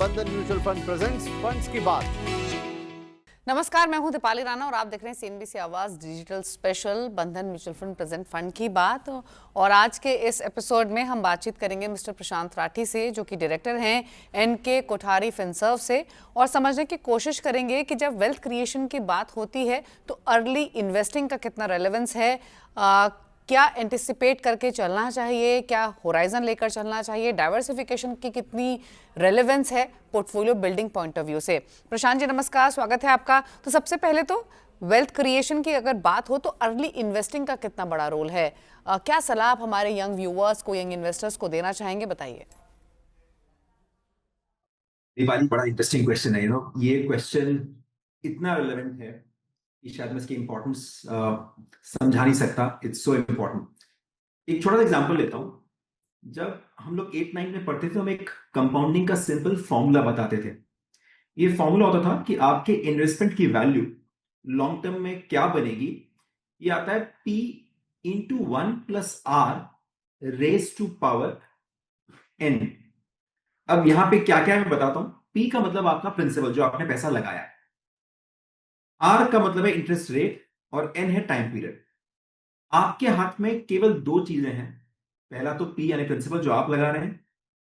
बंधन mutual fund presents funds की बात। नमस्कार, मैं हूं दीपाली राणा और आप देख रहे हैं सीएनबीसी आवाज डिजिटल स्पेशल बंधन म्यूचुअल फंड प्रेजेंट फंड की बात। और आज के इस एपिसोड में हम बातचीत करेंगे मिस्टर प्रशांत राठी से, जो कि डायरेक्टर हैं एनके कोठारी फिनसर्व से, और समझने की कोशिश करेंगे कि जब वेल्थ क्रिएशन की बात होती है तो अर्ली इन्वेस्टिंग का कितना रेलेवेंस है, क्या एंटिसिपेट करके चलना चाहिए, क्या होराइजन लेकर चलना चाहिए, डाइवर्सिफिकेशन की कितनी रेलेवेंस है portfolio building point of view से। प्रशांत जी नमस्कार, स्वागत है आपका। तो सबसे पहले तो वेल्थ क्रिएशन की अगर बात हो तो अर्ली इन्वेस्टिंग का कितना बड़ा रोल है, क्या सलाह आप हमारे यंग व्यूअर्स को, यंग इन्वेस्टर्स को देना चाहेंगे, बताइए। दीपाली, बड़ा इंटरेस्टिंग क्वेश्चन है। ये क्वेश्चन इतना रिलेवेंट है कि शायद मैं इसकी इंपॉर्टेंस समझा नहीं सकता। It's so important. एक छोटा सा एग्जांपल लेता हूं। जब हम लोग 8-9 में पढ़ते थे तो हम एक कंपाउंडिंग का सिंपल फॉर्मूला बताते थे। ये फॉर्मूला होता था कि आपके इन्वेस्टमेंट की वैल्यू लॉन्ग टर्म में क्या बनेगी। ये आता है P into 1 plus R raise to power N। अब यहां पे क्या क्या है मैं बताता हूं। P का मतलब आपका प्रिंसिपल, जो आपने पैसा लगाया है। R का मतलब है इंटरेस्ट रेट और N है टाइम पीरियड। आपके हाथ में केवल दो चीजें हैं। पहला तो P यानी प्रिंसिपल जो आप लगा रहे हैं,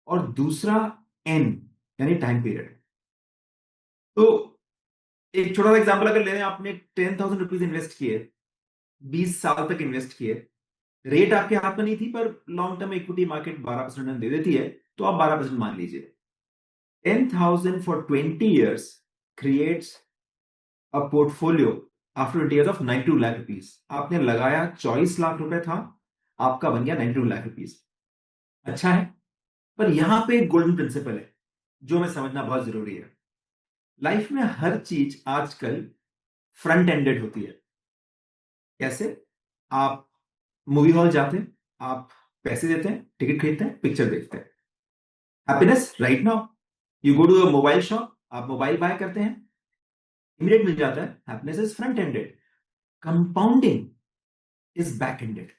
और दूसरा N यानी टाइम पीरियड। तो एक छोटा सा एग्जांपल अगर ले रहे हैं, आपने 10,000 रुपीज इन्वेस्ट किए, 20 साल तक इन्वेस्ट किए। रेट आपके हाथ में नहीं थी, पर लॉन्ग टर्म इक्विटी मार्केट 12% दे देती है, तो आप 12% मान लीजिए। 10,000 for 20 years creates a portfolio after 20 years of 92 lakh rupees. आपने लगाया 24 लाख रुपए था, आपका बन गया 92 लाख रुपीज। अच्छा है, पर यहां पे एक गोल्डन प्रिंसिपल है जो हमें समझना बहुत जरूरी है। लाइफ में हर चीज आजकल फ्रंट एंडेड होती है। कैसे? आप मूवी हॉल जाते हैं, आप पैसे देते हैं, टिकट खरीदते हैं, पिक्चर देखते हैं। Happiness right now, you go to a mobile shop, आप मोबाइल बाय करते हैं, इमीडिएट मिल जाता है। Happiness is front ended, compounding is back ended.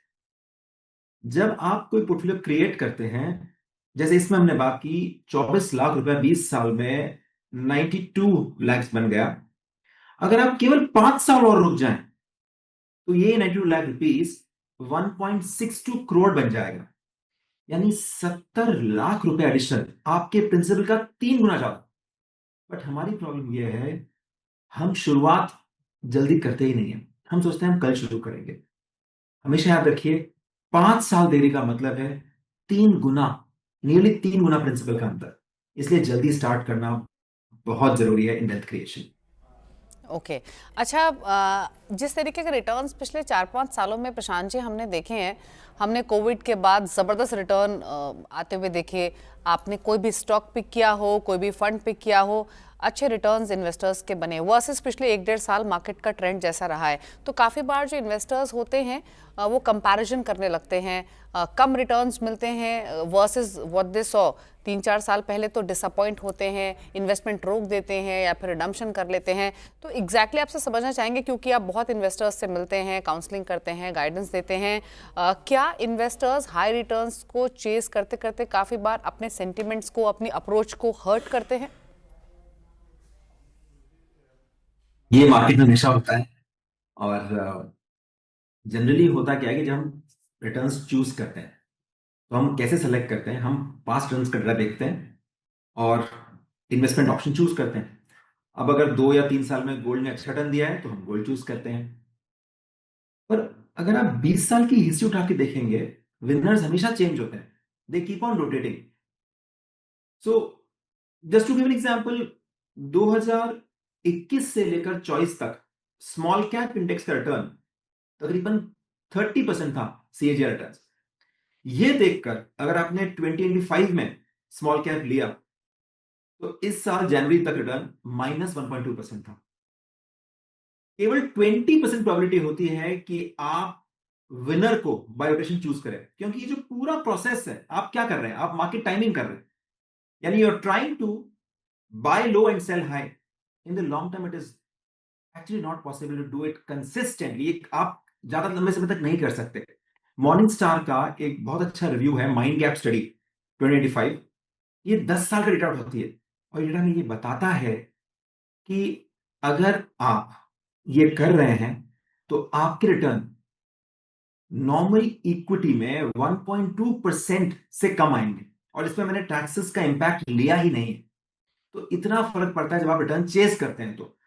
जब आप कोई पोर्टफोलियो क्रिएट करते हैं, जैसे इसमें हमने बात की 24 लाख रुपए 20 साल में 92 लाख बन गया। अगर आप केवल 5 साल और रुक जाएं तो ये 92 लाख रुपीस 1.62 करोड़ बन जाएगा, यानी 70 लाख रुपए एडिशनल, आपके प्रिंसिपल का 3 गुना ज्यादा। बट हमारी प्रॉब्लम यह है, हम शुरुआत जल्दी करते ही नहीं है। हम सोचते हैं हम कल शुरू करेंगे। हमेशा याद रखिए, 5 साल देरी का मतलब है 3 गुना, नियरली 3 गुना प्रिंसिपल का अंतर। इसलिए जल्दी स्टार्ट करना बहुत जरूरी है इन वेल्थ क्रिएशन। ओके अच्छा, जिस तरीके के रिटर्न्स पिछले 4-5 सालों में प्रशांत जी हमने देखे हैं, हमने कोविड के बाद ज़बरदस्त रिटर्न आते हुए देखे। आपने कोई भी स्टॉक पिक किया हो, कोई भी फंड पिक किया हो, अच्छे रिटर्न्स इन्वेस्टर्स के बने वर्सेस पिछले 1-1.5 साल मार्केट का ट्रेंड जैसा रहा है। तो काफ़ी बार जो इन्वेस्टर्स होते हैं वो कंपैरिजन करने लगते हैं, कम रिटर्न्स मिलते हैं वर्सेस व्हाट दे सॉ 3-4 साल पहले, तो डिसअपॉइंट होते हैं, इन्वेस्टमेंट रोक देते हैं या फिर रिडम्पशन कर लेते हैं। तो एग्जैक्टली आपसे समझना चाहेंगे, क्योंकि आप बहुत इन्वेस्टर्स से मिलते हैं, काउंसलिंग करते हैं, गाइडेंस देते हैं, क्या इन्वेस्टर्स हाई रिटर्न्स को चेस करते करते काफ़ी बार अपने सेंटिमेंट्स को, अपनी अप्रोच को हर्ट करते हैं? ये मार्केट में हमेशा होता है। और जनरली होता क्या है कि जब हम रिटर्न्स चूज करते हैं तो हम कैसे सेलेक्ट करते हैं, हम पास्ट रिटर्न्स का डेटा देखते हैं और इन्वेस्टमेंट ऑप्शन चूज करते हैं। अब अगर 2 या 3 साल में गोल्ड ने अच्छा रिटर्न दिया है तो हम गोल्ड चूज करते हैं। पर अगर आप 20 साल की हिस्ट्री उठा के देखेंगे, विनर्स हमेशा चेंज होते हैं। They keep on rotating. So just to give an example, 2021 से लेकर 24 तक स्मॉल कैप इंडेक्स का रिटर्न तकरीबन 30% था, सीएजीआर रिटर्न। ये देखकर अगर आपने 2025 में स्मॉल कैप लिया तो इस साल जनवरी तक रिटर्न -1.2% था। केवल 20% प्रोबेबिलिटी होती है कि आप विनर को बाय रोटेशन चूज करें, क्योंकि ये जो पूरा प्रोसेस है, आप क्या कर रहे हैं, आप मार्केट टाइमिंग कर रहे हैं। यानी you are trying to buy low and sell high. In the long term it is actually not possible to do it consistently. आप ज्यादा लंबे समय तक नहीं कर सकते। मॉर्निंग स्टार का एक बहुत अच्छा रिव्यू है, माइंड गैप स्टडी 2025। ये 10 साल का डेटा उठाती है। और ये डेटा ये बताता है कि अगर आप ये कर रहे हैं तो आपके रिटर्न नॉर्मल इक्विटी में 1.2% से कम आएंगे, और इसमें मैंने टैक्सेस का इंपैक्ट लिया ही नहीं है। तो इतना फर्क पड़ता है जब आप रिटर्न चेज करते हैं। तो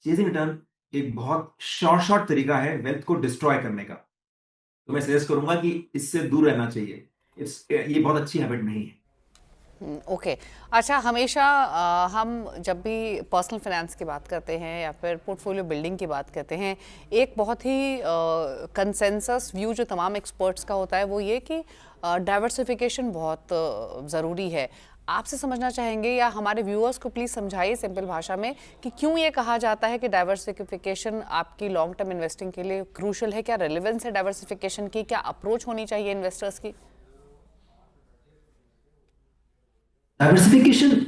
चेजिंग रिटर्न एक बहुत शॉर्ट तरीका है वेल्थ को डिस्ट्रॉय करने का। तो मैं सजेस्ट करूंगा कि इससे दूर रहना चाहिए। ये बहुत अच्छी हैबिट नहीं है। ओके अच्छा, हमेशा हम जब भी पर्सनल फाइनेंस की बात करते हैं या फिर पोर्टफोलियो बिल्डिंग की बात करते हैं, एक बहुत ही कंसेंसस व्यू जो तमाम एक्सपर्ट्स का होता है वो ये कि डाइवर्सिफिकेशन बहुत ज़रूरी है। आपसे समझना चाहेंगे या हमारे व्यूअर्स को प्लीज़ समझाइए सिंपल भाषा में कि क्यों ये कहा जाता है कि डाइवर्सिफिकेशन आपकी लॉन्ग टर्म इन्वेस्टिंग के लिए क्रूशल है। क्या रेलेवेंस है डाइवर्सिफिकेशन की, क्या अप्रोच होनी चाहिए इन्वेस्टर्स की? डाइवर्सिफिकेशन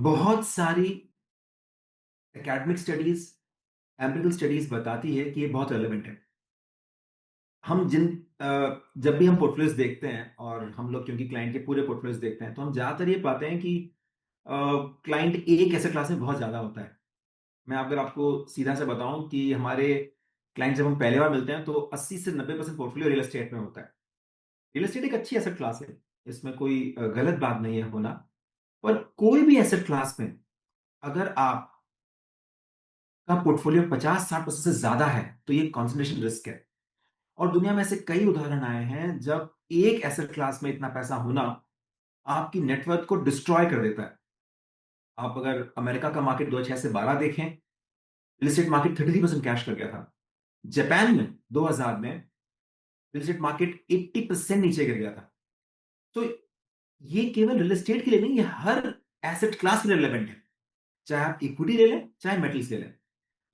बहुत सारी एकेडमिक स्टडीज, एम्पिरिकल स्टडीज बताती है कि ये बहुत रेलेवेंट है। हम जब भी हम पोर्टफोलियोज देखते हैं, और हम लोग क्योंकि क्लाइंट के पूरे पोर्टफोलियोज देखते हैं, तो हम ज्यादातर ये पाते हैं कि क्लाइंट एक एसेट क्लास में बहुत ज्यादा होता है। मैं अगर आपको सीधा से बताऊं कि हमारे क्लाइंट जब हम पहले बार मिलते हैं तो 80 से 90% पोर्टफोलियो रियल एस्टेट में होता है। रियल एस्टेट एक अच्छी एसेट क्लास है, इसमें कोई गलत बात नहीं है होना। पर कोई भी एसेट क्लास में अगर आप का पोर्टफोलियो 50-60% से ज्यादा है तो ये कॉन्सेंट्रेशन रिस्क है। और दुनिया में ऐसे कई उदाहरण आए हैं जब एक एसेट क्लास में इतना पैसा होना आपकी नेटवर्थ को डिस्ट्रॉय कर देता है। आप अगर अमेरिका का मार्केट 2006 से 12 देखें, रियल एस्टेट मार्केट 33% कैश कर गया था। जापान में 2000 में रियल एस्टेट मार्केट 80% नीचे गिर गया था। तो ये केवल रियल एस्टेट के लिए नहीं, ये हर एसेट क्लास में रिलेवेंट है। चाहे आप इक्विटी ले लें, चाहे मेटल्स ले लें।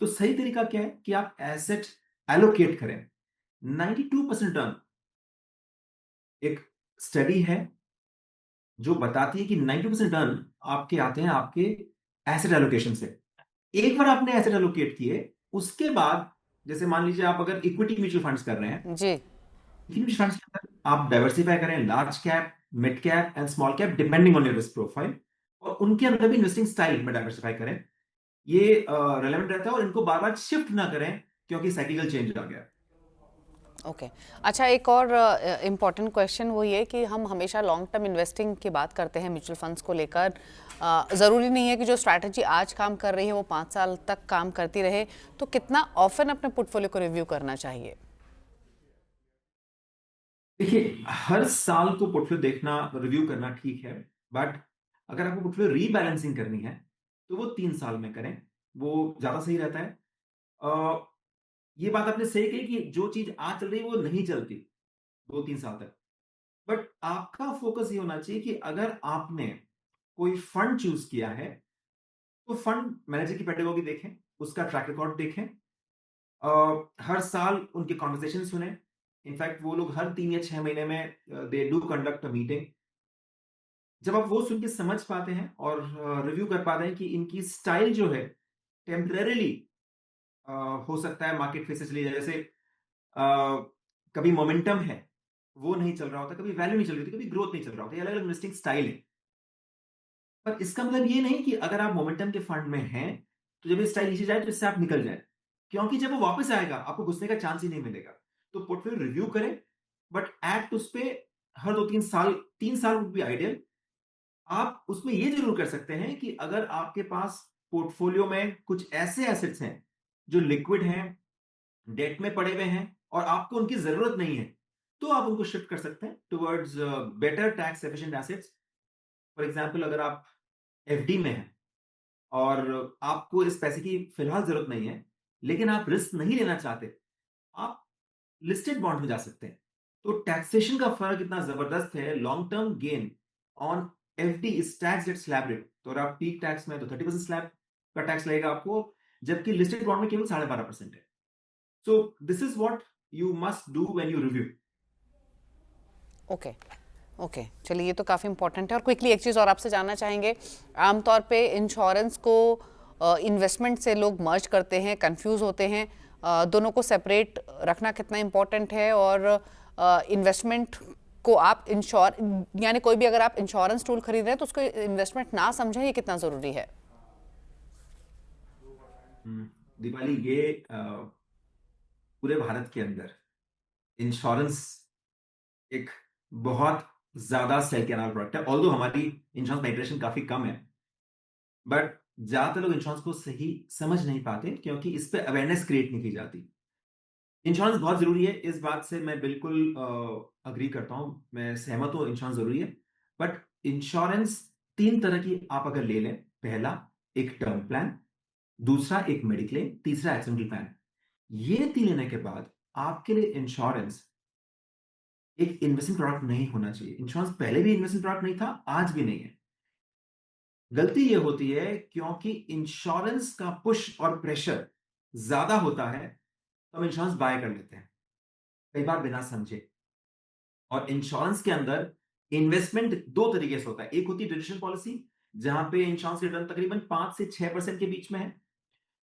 तो सही तरीका क्या है कि आप एसेट एलोकेट करें। 92% टर्न एक स्टडी है जो बताती है कि 90% टर्न आपके आते हैं आपके एसेट एलोकेशन से। एक बार आपने एसेट एलोकेट किए, उसके बाद जैसे मान लीजिए आप अगर इक्विटी म्यूचुअल फंड्स कर रहे हैं, जी इक्विटी म्यूचुअल फंड्स के अंदर आप डाइवर्सिफाई करें large cap, mid cap and small cap depending on your risk profile, और उनके अंदर भी इन्वेस्टिंग स्टाइल में डाइवर्सिफाई करें। ये रेलेवेंट रहता है, और इनको बार बार शिफ्ट ना करें क्योंकि साइकिकल चेंज आ गया। ओके अच्छा, एक और इम्पॉर्टेंट क्वेश्चन वो ये कि हम हमेशा लॉन्ग टर्म इन्वेस्टिंग की बात करते हैं म्यूचुअल फंड्स को लेकर। ज़रूरी नहीं है कि जो स्ट्रैटेजी आज काम कर रही है वो 5 साल तक काम करती रहे। तो कितना ऑफन अपने पोर्टफोलियो को रिव्यू करना चाहिए? देखिए, हर साल को पोर्टफोलियो देखना, रिव्यू करना ठीक है, बट अगर आपको पोर्टफोलियो रीबैलेंसिंग करनी है तो वो 3 साल में करें, वो ज्यादा सही रहता है। ये बात आपने सही कही कि जो चीज आज चल रही है वो नहीं चलती 2-3 साल तक। बट आपका फोकस ये होना चाहिए कि अगर आपने कोई फंड चूज किया है तो फंड मैनेजर की पेडागोगी देखें, उसका ट्रैक रिकॉर्ड देखें, हर साल उनके कॉन्वर्सेशन सुने। इनफैक्ट वो लोग हर 3 या 6 महीने में they do conduct a meeting. जब आप वो सुन के समझ पाते हैं और रिव्यू कर पाते हैं कि इनकी स्टाइल जो है टेम्परेरीली हो सकता है मार्केट फेस से चली जाए, जैसे कभी मोमेंटम है वो नहीं चल रहा होता, कभी वैल्यू नहीं चल रही होती, कभी ग्रोथ नहीं चल रहा होता, ये अलग अलग इन्वेस्टिंग स्टाइल है। पर इसका मतलब ये नहीं कि अगर आप मोमेंटम के फंड में हैं तो जब ये स्टाइल नीचे जाए तो इससे आप निकल जाए, क्योंकि जब वो वापस आएगा आपको घुसने का चांस ही नहीं मिलेगा। तो पोर्टफोलियो रिव्यू करें, बट एक्ट उस पे हर 2-3 साल, 3 साल वुड बी आइडियल। आप उसमें ये जरूर कर सकते हैं कि अगर आपके पास पोर्टफोलियो में कुछ ऐसे एसेट्स हैं जो लिक्विड हैं, डेट में पड़े हुए हैं और आपको उनकी जरूरत नहीं है, तो आप उनको शिफ्ट कर सकते हैं towards better tax efficient assets. For example, अगर आप एफडी में हैं और आपको इस पैसे की फिलहाल जरूरत नहीं है, लेकिन आप रिस्क नहीं लेना चाहते, आप लिस्टेड बॉन्ड में जा सकते हैं। तो टैक्सेशन का फर्क इतना जबरदस्त है। Long term gain on FD is tax at slab rate. तो अगर आप पीक टैक्स में तो 30% स्लैब का टैक्स लगेगा आपको, जबकि लिस्टेड बॉन्ड में केवल 12.5% है। So this is what you must do when you review. Okay okay चलिए, ये तो काफ़ी इंपॉर्टेंट है। और क्विकली एक चीज़ और आपसे जानना चाहेंगे, आमतौर पे इंश्योरेंस को इन्वेस्टमेंट से लोग मर्ज करते हैं, कंफ्यूज होते हैं। दोनों को सेपरेट रखना कितना इम्पोर्टेंट है, और इन्वेस्टमेंट इसको आप यानी कोई भी अगर आप इंश्योरेंस टूल खरीद रहे हैं तो उसको इन्वेस्टमेंट ना समझें, ये कितना जरूरी है? दीपाली, ये पूरे भारत के अंदर इंश्योरेंस एक बहुत ज्यादा सेल किया नाम प्रोडक्ट है। ऑल्दो हमारी इंश्योरेंस पेनिट्रेशन काफी कम है, बट ज्यादातर लोग इंश्योरेंस को सही समझ नहीं पाते क्योंकि इस पे अवेयरनेस क्रिएट नहीं की जाती। इंश्योरेंस बहुत जरूरी है, इस बात से मैं बिल्कुल अग्री करता हूं, मैं सहमत हूं, इंश्योरेंस जरूरी है। बट इंश्योरेंस 3 तरह की आप अगर ले लें, पहला एक टर्म प्लान, दूसरा एक मेडिक्लेम, तीसरा एक्सीडेंटल प्लान। ये 3 लेने के बाद आपके लिए इंश्योरेंस एक इन्वेस्टमेंट प्रोडक्ट नहीं होना चाहिए। इंश्योरेंस पहले भी इन्वेस्टमेंट प्रोडक्ट नहीं था, आज भी नहीं है। गलती ये होती है क्योंकि इंश्योरेंस का पुश और प्रेशर ज्यादा होता है, तो हम इंश्योरेंस बाय कर लेते हैं, कई बार बिना समझे। और इंश्योरेंस के अंदर इन्वेस्टमेंट 2 तरीके से होता है। एक होती है ट्रेडिशनल पॉलिसी, जहां पे इंश्योरेंस रिटर्न तकरीबन 5 से 6% के बीच में है।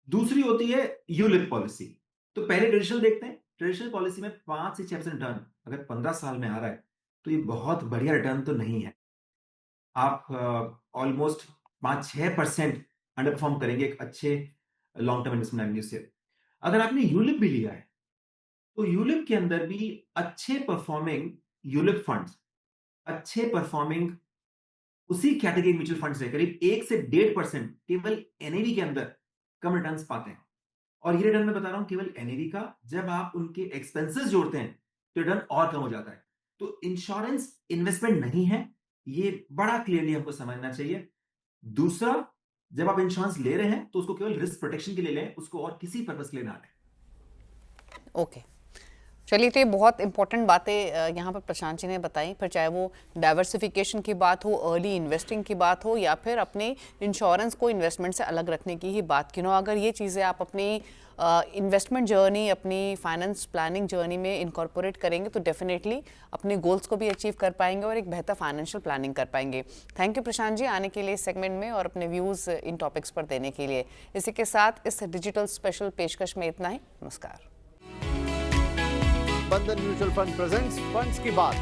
दूसरी होती है यूलिप पॉलिसी। तो पहले ट्रेडिशनल देखते हैं। ट्रेडिशनल पॉलिसी में 5 से 6% रिटर्न अगर 15 साल में आ रहा है तो ये बहुत बढ़िया रिटर्न तो नहीं है। आप ऑलमोस्ट 5-6% अंडर परफॉर्म करेंगे एक अच्छे लॉन्ग टर्म इन्वेस्टमेंट एवेन्यू से। अगर आपने यूलिप भी लिया है तो यूलिप के अंदर भी अच्छे परफॉर्मिंग यूलिप फंड्स, अच्छे परफॉर्मिंग उसी कैटेगरी म्यूचुअल फंड्स है, करीब 1 से 1.5% केवल एनएवी के अंदर कम रिटर्न्स पाते हैं। और ये रिटर्न मैं बता रहा हूं केवल एनएवी का, जब आप उनके एक्सपेंसेस जोड़ते हैं तो रिटर्न और कम हो जाता है। तो इंश्योरेंस इन्वेस्टमेंट नहीं है, ये बड़ा क्लियरली हमको समझना चाहिए। दूसरा, जब आप इंश्योरेंस ले रहे हैं तो उसको केवल रिस्क प्रोटेक्शन के लिए लें, उसको और किसी पर्पस के लिए ना लें। ओके, चलिए, तो ये बहुत इंपॉर्टेंट बातें यहाँ पर प्रशांत जी ने बताई। फिर चाहे वो डाइवर्सिफिकेशन की बात हो, अर्ली इन्वेस्टिंग की बात हो, या फिर अपने इंश्योरेंस को इन्वेस्टमेंट से अलग रखने की ही बात क्यों ना, अगर ये चीज़ें आप अपनी इन्वेस्टमेंट जर्नी, अपनी फाइनेंस प्लानिंग जर्नी में इनकॉर्पोरेट करेंगे तो डेफिनेटली अपने गोल्स को भी अचीव कर पाएंगे और एक बेहतर फाइनेंशियल प्लानिंग कर पाएंगे। थैंक यू प्रशांत जी आने के लिए इस सेगमेंट में और अपने व्यूज़ इन टॉपिक्स पर देने के लिए। इसी के साथ इस डिजिटल स्पेशल पेशकश में इतना ही। नमस्कार। बंधन म्यूचुअल फंड प्रेजेंट्स फंड्स की बात।